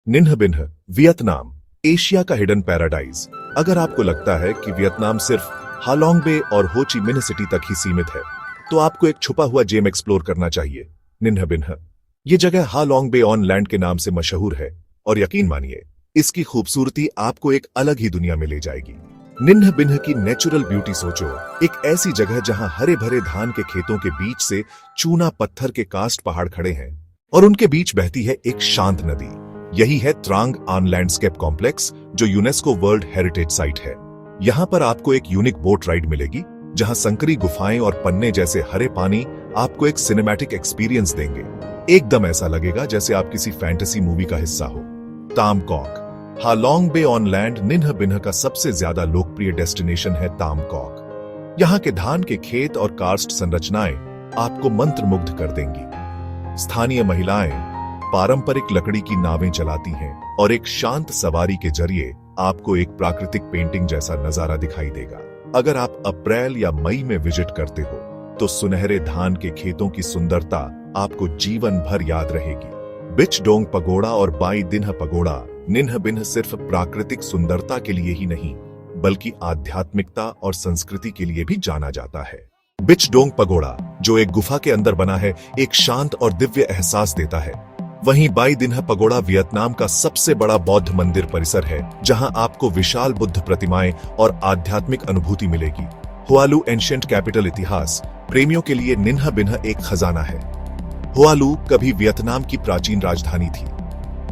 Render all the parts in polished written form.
Ninh बिन्ह, Vietnam, Asia का hidden paradise. अगर आपको लगता है कि वियतनाम सिर्फ हालोंग बे और हो ची मिन्ह सिटी तक ही सीमित है, तो आपको एक छुपा हुआ जेम एक्सप्लोर करना चाहिए, निन्ह बिन्ह। ये जगह हालोंग बे ऑन लैंड के नाम से मशहूर है और यकीन मानिए, इसकी खूबसूरती आपको एक अलग ही दुनिया में ले जाएगी। निन्ह बिन्ह की नेचुरल ब्यूटी सोचो, एक ऐसी जगह जहां हरे भरे धान के खेतों के बीच से चूना पत्थर के कास्ट पहाड़ खड़े हैं और उनके बीच बहती है एक शांत नदी। यही है त्रांग आन लैंडस्केप कॉम्प्लेक्स, जो यूनेस्को वर्ल्ड हेरिटेज साइट है। यहाँ पर आपको एक यूनिक बोट राइड मिलेगी, जहां संकरी गुफाएं और पन्ने जैसे हरे पानी आपको एक सिनेमैटिक एक्सपीरियंस देंगे। एकदम ऐसा लगेगा जैसे आप किसी फैंटेसी मूवी का हिस्सा हो। Tam Coc, Halong Bay on land Ninh Binh का सबसे ज्यादा लोकप्रिय डेस्टिनेशन है ताम कॉक। यहाँ के धान के खेत और कार्स्ट संरचनाएं आपको मंत्रमुग्ध कर देंगी। स्थानीय महिलाएं पारंपरिक लकड़ी की नावें चलाती हैं और एक शांत सवारी के जरिए आपको एक प्राकृतिक पेंटिंग जैसा नजारा दिखाई देगा। अगर आप अप्रैल या मई में विजिट करते हो, तो सुनहरे धान के खेतों की सुंदरता आपको जीवन भर याद रहेगी। बिच डोंग पगोड़ा और बाई दिन्ह पगोड़ा निन्ह बिन्ह सिर्फ प्राकृतिक सुंदरता के लिए ही नहीं, बल्कि आध्यात्मिकता और संस्कृति के लिए भी जाना जाता है। बिच डोंग पगोड़ा, जो एक गुफा के अंदर बना है, एक शांत और दिव्य एहसास देता है। वहीं बाई दिन्ह पगोड़ा वियतनाम का सबसे बड़ा बौद्ध मंदिर परिसर है, जहां आपको विशाल बुद्ध प्रतिमाएं और आध्यात्मिक अनुभूति मिलेगी। हुआलू एंशिएंट कैपिटल इतिहास प्रेमियों के लिए निन्ह बिन्ह एक खजाना है। हुआलू कभी वियतनाम की प्राचीन राजधानी थी।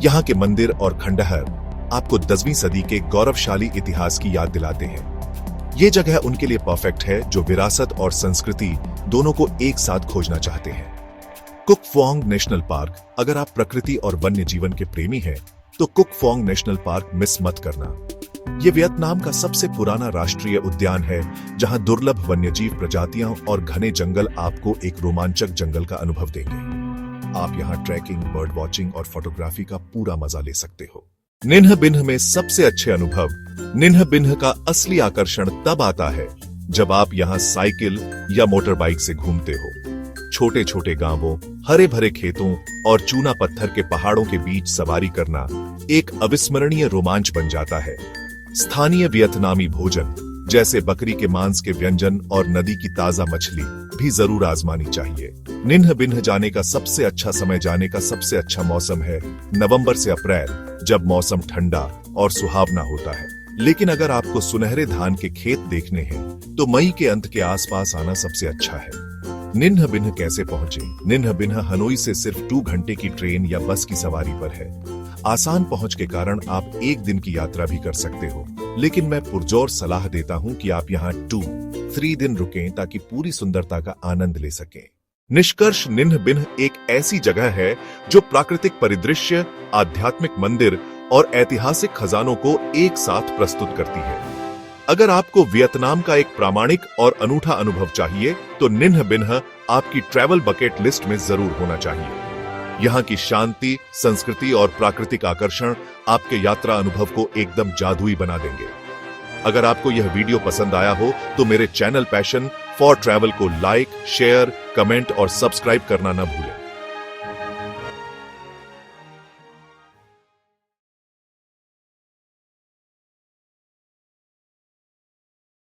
यहाँ के मंदिर और खंडहर आपको 10वीं सदी के गौरवशाली इतिहास की याद दिलाते हैं। ये जगह उनके लिए परफेक्ट है जो विरासत और संस्कृति दोनों को एक साथ खोजना चाहते हैं। कुक फोंग नेशनल पार्क, अगर आप प्रकृति और वन्य जीवन के प्रेमी हैं, तो Cuc Phuong National Park miss मत करना। ये वियतनाम का सबसे पुराना राष्ट्रीय उद्यान है, जहां दुर्लभ वन्यजीव प्रजातियां और घने जंगल आपको एक रोमांचक जंगल का अनुभव देंगे। आप यहाँ ट्रैकिंग, बर्ड वॉचिंग और फोटोग्राफी का पूरा मजा ले सकते हो। निन्ह बिन्ह में सबसे अच्छे अनुभव, निन्ह बिन्ह का असली आकर्षण तब आता है जब आप यहाँ साइकिल या मोटर बाइक से घूमते हो। छोटे छोटे गांवों, हरे भरे खेतों और चूना पत्थर के पहाड़ों के बीच सवारी करना एक अविस्मरणीय रोमांच बन जाता है। स्थानीय वियतनामी भोजन जैसे बकरी के मांस के व्यंजन और नदी की ताजा मछली भी जरूर आजमानी चाहिए। निन्ह बिन्ह जाने का सबसे अच्छा मौसम है नवंबर से अप्रैल, जब मौसम ठंडा और सुहावना होता है। लेकिन अगर आपको सुनहरे धान के खेत देखने हैं, तो मई के अंत के आसपास आना सबसे अच्छा है। निन्ह बिन्ह कैसे पहुंचे? निन्ह बिन्ह हनोई से सिर्फ 2 घंटे की ट्रेन या बस की सवारी पर है। आसान पहुंच के कारण आप एक दिन की यात्रा भी कर सकते हो, लेकिन मैं पुरजोर सलाह देता हूं कि आप यहाँ 2-3 दिन रुकें ताकि पूरी सुंदरता का आनंद ले सकें। निष्कर्ष, निन्ह बिन्ह एक ऐसी जगह है जो प्राकृतिक परिदृश्य, आध्यात्मिक मंदिर और ऐतिहासिक खजानों को एक साथ प्रस्तुत करती है। अगर आपको वियतनाम का एक प्रामाणिक और अनूठा अनुभव चाहिए, तो निन्ह बिन्ह आपकी ट्रैवल बकेट लिस्ट में जरूर होना चाहिए। यहाँ की शांति, संस्कृति और प्राकृतिक आकर्षण आपके यात्रा अनुभव को एकदम जादुई बना देंगे। अगर आपको यह वीडियो पसंद आया हो, तो मेरे चैनल पैशन फॉर ट्रैवल को लाइक, शेयर, कमेंट और सब्सक्राइब करना न भूलें।